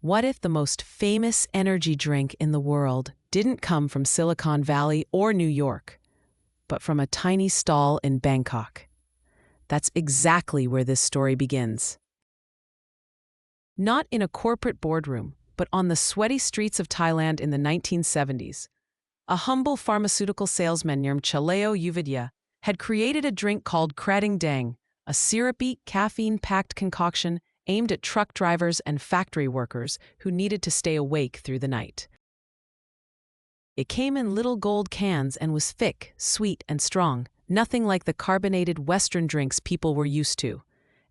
What if the most famous energy drink in the world didn't come from Silicon Valley or New York, but from a tiny stall in Bangkok? That's exactly where this story begins. Not in a corporate boardroom, but on the sweaty streets of Thailand in the 1970s, a humble pharmaceutical salesman named Chaleo Uvidya had created a drink called Krating Dang, a syrupy, caffeine-packed concoction aimed at truck drivers and factory workers who needed to stay awake through the night. It came in little gold cans and was thick, sweet, and strong, nothing like the carbonated Western drinks people were used to.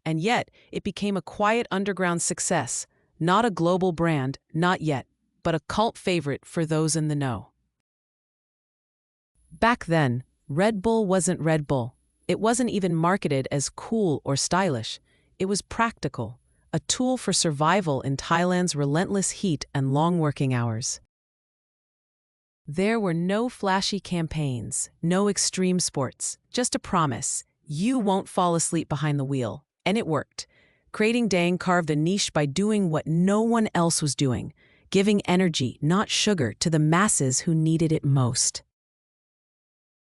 And yet, it became a quiet underground success, not a global brand, not yet, but a cult favorite for those in the know. Back then, Red Bull wasn't Red Bull. It wasn't even marketed as cool or stylish. It was practical, a tool for survival in Thailand's relentless heat and long working hours. There were no flashy campaigns, no extreme sports, just a promise: you won't fall asleep behind the wheel. And it worked. Krating Dang carved a niche by doing what no one else was doing, giving energy, not sugar, to the masses who needed it most.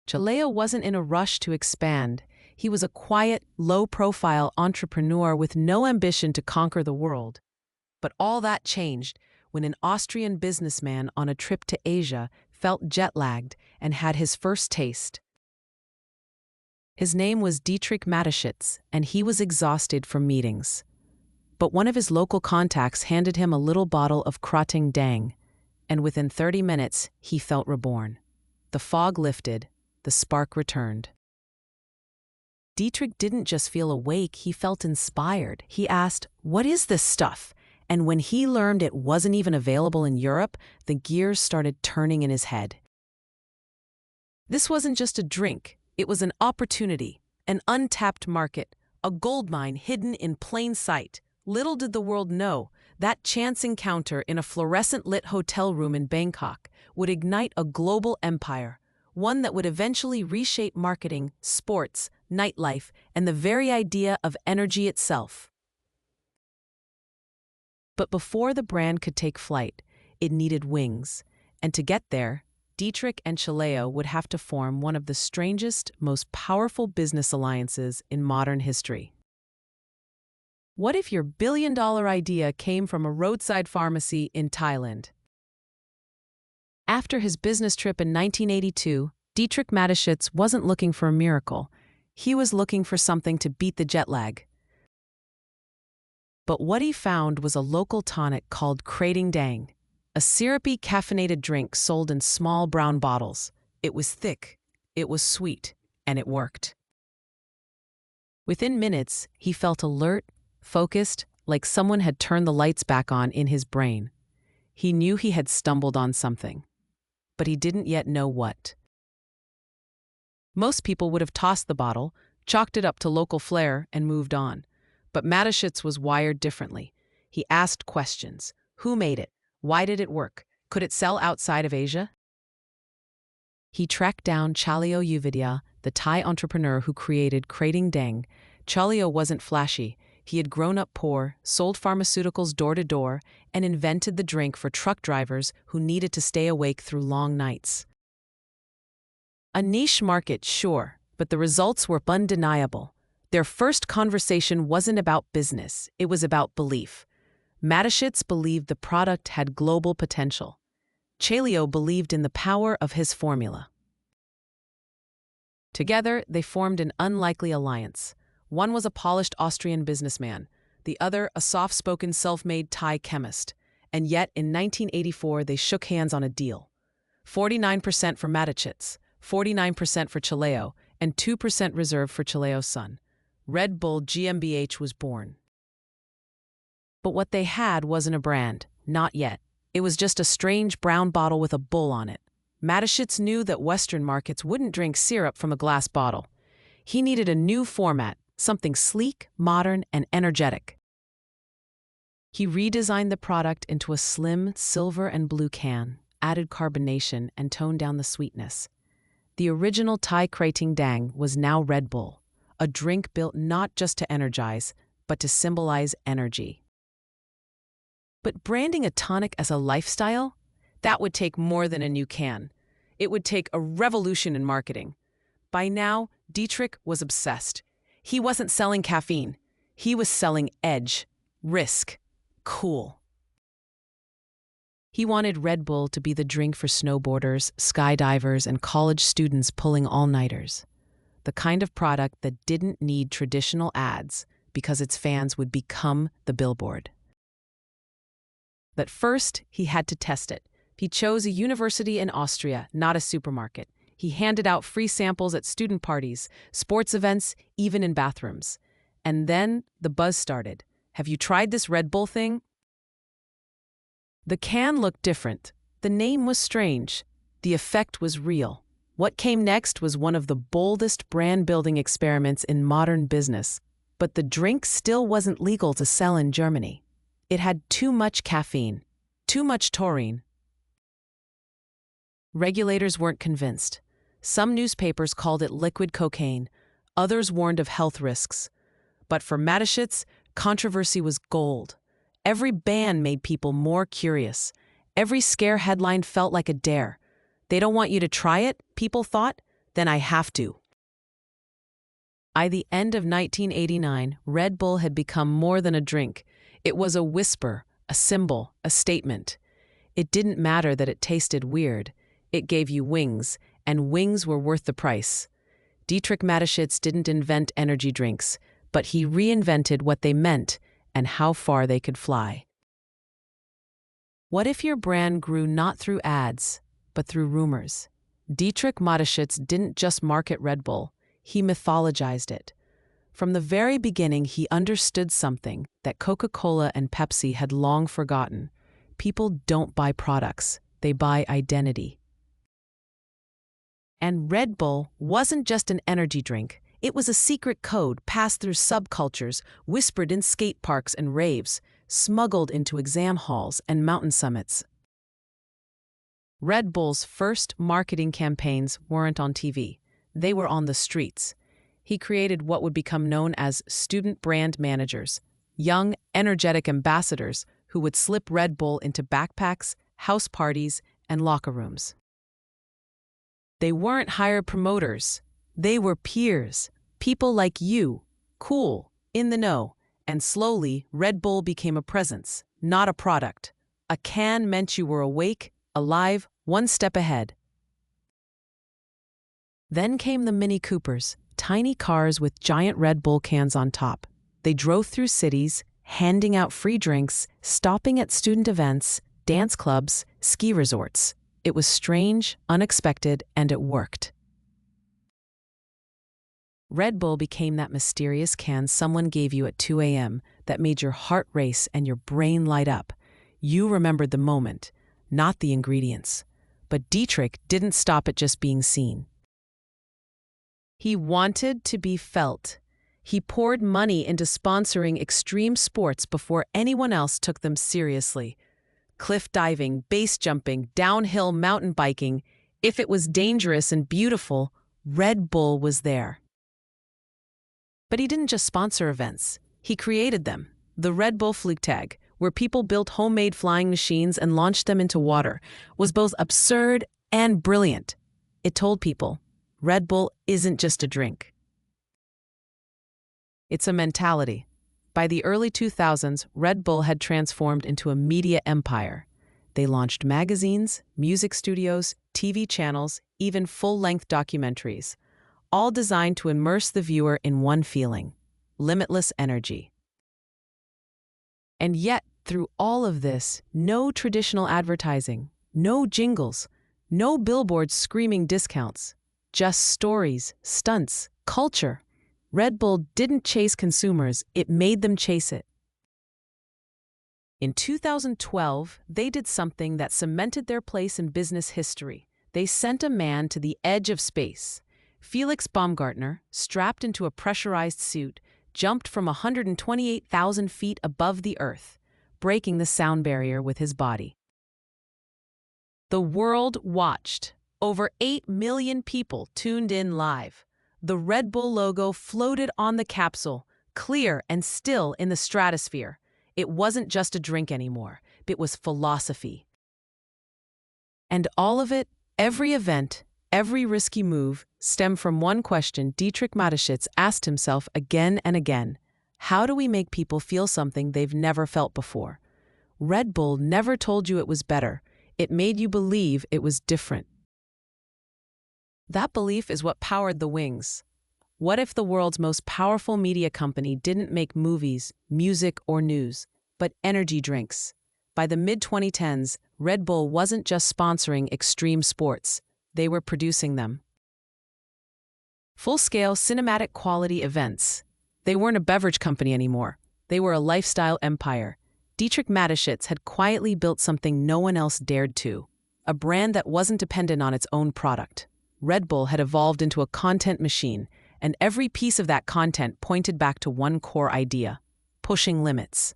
Chaleo wasn't in a rush to expand. He was a quiet, low-profile entrepreneur with no ambition to conquer the world. But all that changed when an Austrian businessman on a trip to Asia felt jet-lagged and had his first taste. His name was Dietrich Mateschitz, and he was exhausted from meetings. But one of his local contacts handed him a little bottle of Krating Dang, and within 30 minutes he felt reborn. The fog lifted, the spark returned. Dietrich didn't just feel awake, he felt inspired. He asked, "What is this stuff?" And when he learned it wasn't even available in Europe, the gears started turning in his head. This wasn't just a drink, it was an opportunity, an untapped market, a goldmine hidden in plain sight. Little did the world know that chance encounter in a fluorescent-lit hotel room in Bangkok would ignite a global empire, one that would eventually reshape marketing, sports, nightlife, and the very idea of energy itself. But before the brand could take flight, it needed wings. And to get there, Dietrich and Chaleo would have to form one of the strangest, most powerful business alliances in modern history. What if your billion-dollar idea came from a roadside pharmacy in Thailand? After his business trip in 1982, Dietrich Mateschitz wasn't looking for a miracle. He was looking for something to beat the jet lag. But what he found was a local tonic called Krating Dang, a syrupy caffeinated drink sold in small brown bottles. It was thick, it was sweet, and it worked. Within minutes, he felt alert, focused, like someone had turned the lights back on in his brain. He knew he had stumbled on something, but he didn't yet know what. Most people would have tossed the bottle, chalked it up to local flair, and moved on. But Mateschitz was wired differently. He asked questions. Who made it? Why did it work? Could it sell outside of Asia? He tracked down Chaleo Uvidya, the Thai entrepreneur who created Krating Dang. Chaleo wasn't flashy. He had grown up poor, sold pharmaceuticals door to door, and invented the drink for truck drivers who needed to stay awake through long nights. A niche market, sure, but the results were undeniable. Their first conversation wasn't about business, it was about belief. Mateschitz believed the product had global potential. Chaleo believed in the power of his formula. Together, they formed an unlikely alliance. One was a polished Austrian businessman, the other a soft-spoken self-made Thai chemist. And yet, in 1984, they shook hands on a deal. 49% for Mateschitz, 49% for Chaleo, and 2% reserved for Chaleo's son. Red Bull GmbH was born. But what they had wasn't a brand, not yet. It was just a strange brown bottle with a bull on it. Mateschitz knew that Western markets wouldn't drink syrup from a glass bottle. He needed a new format, something sleek, modern, and energetic. He redesigned the product into a slim silver and blue can, added carbonation, and toned down the sweetness. The original Thai Krating Dang was now Red Bull, a drink built not just to energize, but to symbolize energy. But branding a tonic as a lifestyle? That would take more than a new can. It would take a revolution in marketing. By now, Dietrich was obsessed. He wasn't selling caffeine. He was selling edge, risk, cool. He wanted Red Bull to be the drink for snowboarders, skydivers, and college students pulling all-nighters. The kind of product that didn't need traditional ads because its fans would become the billboard. But first, he had to test it. He chose a university in Austria, not a supermarket. He handed out free samples at student parties, sports events, even in bathrooms. And then the buzz started. Have you tried this Red Bull thing? The can looked different. The name was strange. The effect was real. What came next was one of the boldest brand-building experiments in modern business. But the drink still wasn't legal to sell in Germany. It had too much caffeine, too much taurine. Regulators weren't convinced. Some newspapers called it liquid cocaine. Others warned of health risks. But for Mateschitz, controversy was gold. Every ban made people more curious. Every scare headline felt like a dare. They don't want you to try it, people thought, then I have to. By the end of 1989, Red Bull had become more than a drink. It was a whisper, a symbol, a statement. It didn't matter that it tasted weird. It gave you wings, and wings were worth the price. Dietrich Mateschitz didn't invent energy drinks, but he reinvented what they meant and how far they could fly. What if your brand grew not through ads, but through rumors? Dietrich Mateschitz didn't just market Red Bull, he mythologized it. From the very beginning, he understood something that Coca-Cola and Pepsi had long forgotten. People don't buy products, they buy identity. And Red Bull wasn't just an energy drink. It was a secret code passed through subcultures, whispered in skate parks and raves, smuggled into exam halls and mountain summits. Red Bull's first marketing campaigns weren't on TV. They were on the streets. He created what would become known as student brand managers, young, energetic ambassadors who would slip Red Bull into backpacks, house parties, and locker rooms. They weren't hired promoters. They were peers, people like you, cool, in the know, and slowly Red Bull became a presence, not a product. A can meant you were awake, alive, one step ahead. Then came the Mini Coopers, tiny cars with giant Red Bull cans on top. They drove through cities, handing out free drinks, stopping at student events, dance clubs, ski resorts. It was strange, unexpected, and it worked. Red Bull became that mysterious can someone gave you at 2 a.m. that made your heart race and your brain light up. You remembered the moment, not the ingredients. But Dietrich didn't stop at just being seen. He wanted to be felt. He poured money into sponsoring extreme sports before anyone else took them seriously. Cliff diving, base jumping, downhill mountain biking. If it was dangerous and beautiful, Red Bull was there. But he didn't just sponsor events. He created them. The Red Bull Flugtag, where people built homemade flying machines and launched them into water, was both absurd and brilliant. It told people, Red Bull isn't just a drink. It's a mentality. By the early 2000s, Red Bull had transformed into a media empire. They launched magazines, music studios, TV channels, even full-length documentaries, all designed to immerse the viewer in one feeling: limitless energy. And yet, through all of this, no traditional advertising, no jingles, no billboards screaming discounts, just stories, stunts, culture. Red Bull didn't chase consumers, it made them chase it. In 2012, they did something that cemented their place in business history. They sent a man to the edge of space. Felix Baumgartner, strapped into a pressurized suit, jumped from 128,000 feet above the Earth, breaking the sound barrier with his body. The world watched. Over 8 million people tuned in live. The Red Bull logo floated on the capsule, clear and still in the stratosphere. It wasn't just a drink anymore. it was philosophy. And all of it, every event, every risky move, stemmed from one question Dietrich Mateschitz asked himself again and again. How do we make people feel something they've never felt before? Red Bull never told you it was better. It made you believe it was different. That belief is what powered the Wings. What if the world's most powerful media company didn't make movies, music, or news, but energy drinks? By the mid-2010s, Red Bull wasn't just sponsoring extreme sports. They were producing them. Full-scale cinematic quality events. They weren't a beverage company anymore. They were a lifestyle empire. Dietrich Mateschitz had quietly built something no one else dared to, a brand that wasn't dependent on its own product. Red Bull had evolved into a content machine, and every piece of that content pointed back to one core idea: pushing limits.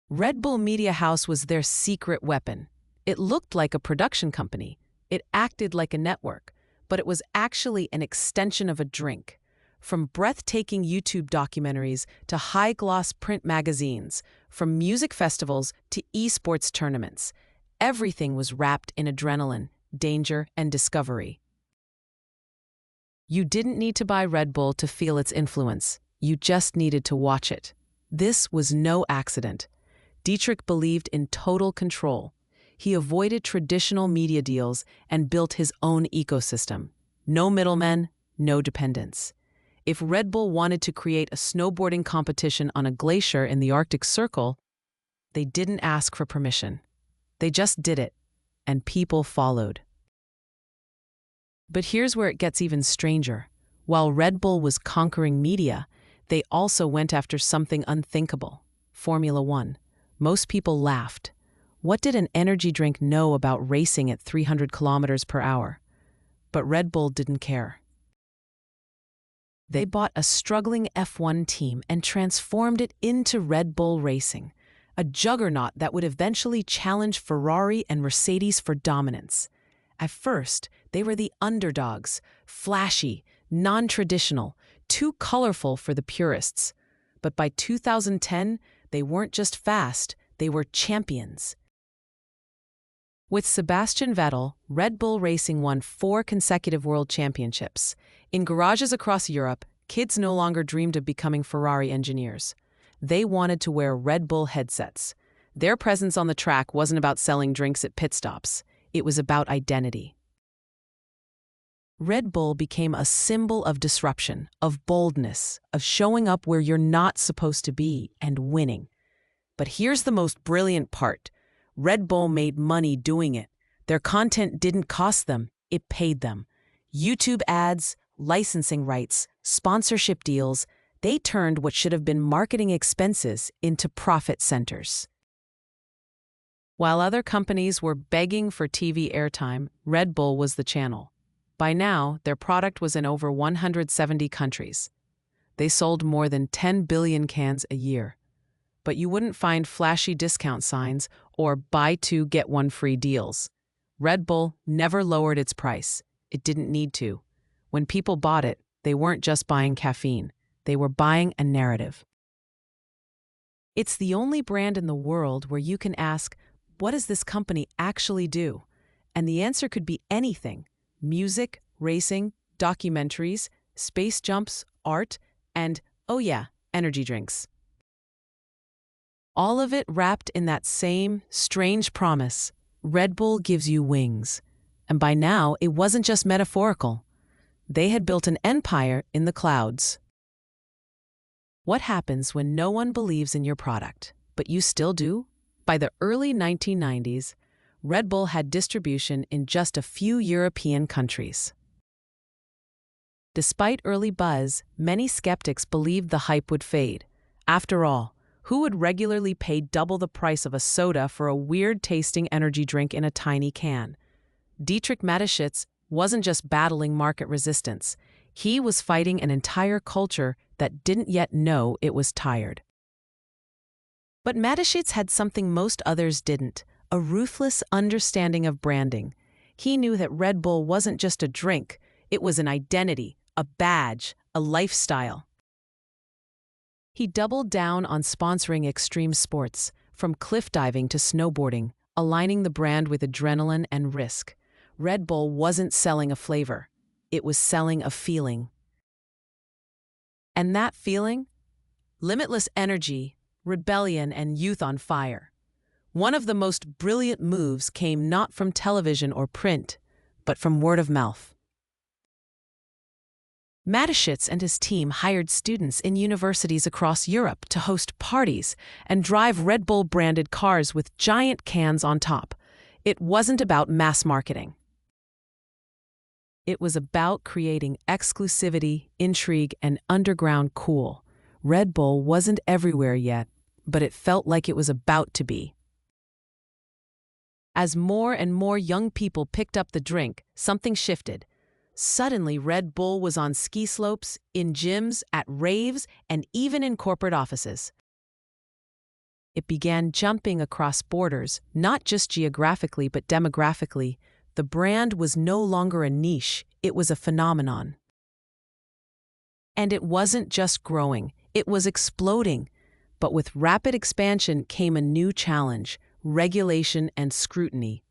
Red Bull Media House was their secret weapon. It looked like a production company. It acted like a network, but it was actually an extension of a drink. From breathtaking YouTube documentaries to high-gloss print magazines, from music festivals to esports tournaments, everything was wrapped in adrenaline, danger, and discovery. You didn't need to buy Red Bull to feel its influence. You just needed to watch it. This was no accident. Dietrich believed in total control. He avoided traditional media deals and built his own ecosystem. No middlemen, no dependence. If Red Bull wanted to create a snowboarding competition on a glacier in the Arctic Circle, they didn't ask for permission. They just did it, and people followed. But here's where it gets even stranger. While Red Bull was conquering media, they also went after something unthinkable: Formula One. Most people laughed. What did an energy drink know about racing at 300 kilometers per hour? But Red Bull didn't care. They bought a struggling F1 team and transformed it into Red Bull Racing, a juggernaut that would eventually challenge Ferrari and Mercedes for dominance. At first, they were the underdogs, flashy, non-traditional, too colorful for the purists. But by 2010, they weren't just fast, they were champions. With Sebastian Vettel, Red Bull Racing won 4 consecutive world championships. In garages across Europe, kids no longer dreamed of becoming Ferrari engineers. They wanted to wear Red Bull headsets. Their presence on the track wasn't about selling drinks at pit stops. It was about identity. Red Bull became a symbol of disruption, of boldness, of showing up where you're not supposed to be and winning. But here's the most brilliant part. Red Bull made money doing it. Their content didn't cost them, it paid them. YouTube ads, licensing rights, sponsorship deals, they turned what should have been marketing expenses into profit centers. While other companies were begging for TV airtime, Red Bull was the channel. By now, their product was in over 170 countries. They sold more than 10 billion cans a year. But you wouldn't find flashy discount signs or buy 2 get 1 free deals. Red Bull never lowered its price. It didn't need to. When people bought it, they weren't just buying caffeine. They were buying a narrative. It's the only brand in the world where you can ask, what does this company actually do? And the answer could be anything: music, racing, documentaries, space jumps, art, and, oh yeah, energy drinks. All of it wrapped in that same strange promise: Red Bull gives you wings. And by now, it wasn't just metaphorical. They had built an empire in the clouds. What happens when no one believes in your product, but you still do? By the early 1990s, Red Bull had distribution in just a few European countries. Despite early buzz, many skeptics believed the hype would fade. After all, who would regularly pay double the price of a soda for a weird-tasting energy drink in a tiny can? Dietrich Mateschitz wasn't just battling market resistance. He was fighting an entire culture that didn't yet know it was tired. But Mateschitz had something most others didn't: a ruthless understanding of branding. He knew that Red Bull wasn't just a drink, it was an identity, a badge, a lifestyle. He doubled down on sponsoring extreme sports, From cliff diving to snowboarding, aligning the brand with adrenaline and risk, Red Bull wasn't selling a flavor. It was selling a feeling. And that feeling? Limitless energy, rebellion, and youth on fire. One of the most brilliant moves came not from television or print, but from word of mouth. Mateschitz and his team hired students in universities across Europe to host parties and drive Red Bull-branded cars with giant cans on top. It wasn't about mass marketing. It was about creating exclusivity, intrigue, and underground cool. Red Bull wasn't everywhere yet, but it felt like it was about to be. As more and more young people picked up the drink, something shifted. Suddenly, Red Bull was on ski slopes, in gyms, at raves, and even in corporate offices. It began jumping across borders, not just geographically but demographically. The brand was no longer a niche, it was a phenomenon. And it wasn't just growing, it was exploding. But with rapid expansion came a new challenge: regulation and scrutiny.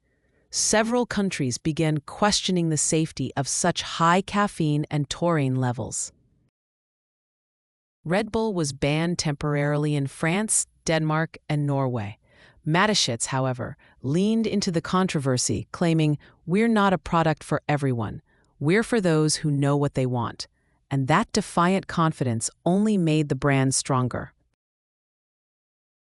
Several countries began questioning the safety of such high caffeine and taurine levels. Red Bull was banned temporarily in France, Denmark, and Norway. Mateschitz, however, leaned into the controversy, claiming, "We're not a product for everyone. We're for those who know what they want." And that defiant confidence only made the brand stronger.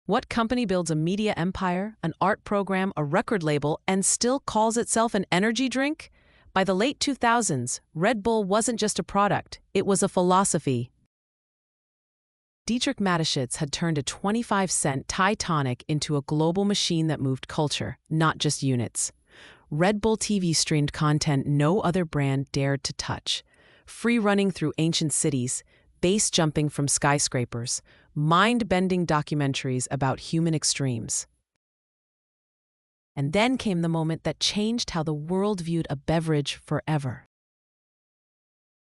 What company builds a media empire, an art program, a record label, and still calls itself an energy drink? By the late 2000s, Red Bull wasn't just a product, it was a philosophy. Dietrich Mateschitz had turned a 25-cent Thai tonic into a global machine that moved culture, not just units. Red Bull TV streamed content no other brand dared to touch. Free running through ancient cities, base jumping from skyscrapers, mind-bending documentaries about human extremes. And then came the moment that changed how the world viewed a beverage forever.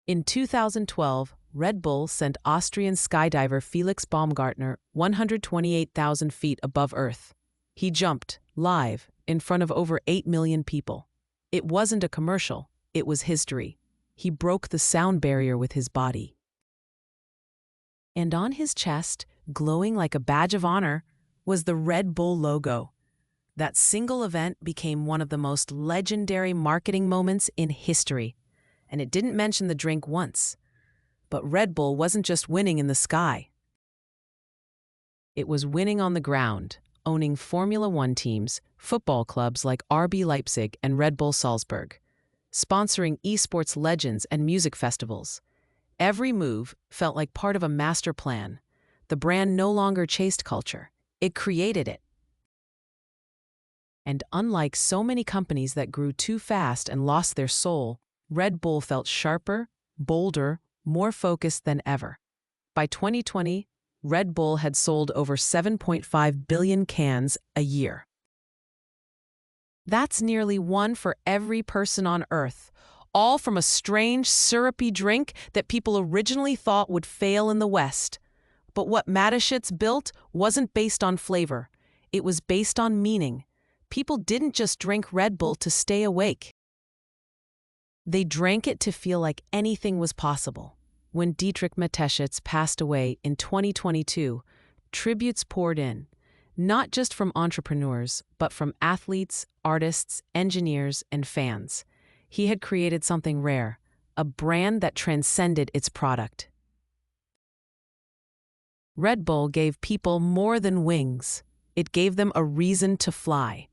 In 2012, Red Bull sent Austrian skydiver Felix Baumgartner 128,000 feet above Earth. He jumped, live, in front of over 8 million people. It wasn't a commercial, it was history. He broke the sound barrier with his body. And on his chest, glowing like a badge of honor, was the Red Bull logo. That single event became one of the most legendary marketing moments in history. And it didn't mention the drink once. But Red Bull wasn't just winning in the sky. It was winning on the ground, owning Formula One teams, football clubs like RB Leipzig and Red Bull Salzburg, sponsoring esports legends and music festivals. Every move felt like part of a master plan. The brand no longer chased culture, it created it. And unlike so many companies that grew too fast and lost their soul, Red Bull felt sharper, bolder, more focused than ever. By 2020, Red Bull had sold over 7.5 billion cans a year. That's nearly one for every person on Earth, all from a strange, syrupy drink that people originally thought would fail in the West. But what Mateschitz built wasn't based on flavor. It was based on meaning. People didn't just drink Red Bull to stay awake. They drank it to feel like anything was possible. When Dietrich Mateschitz passed away in 2022, tributes poured in, not just from entrepreneurs, but from athletes, artists, engineers, and fans. He had created something rare, a brand that transcended its product. Red Bull gave people more than wings. It gave them a reason to fly.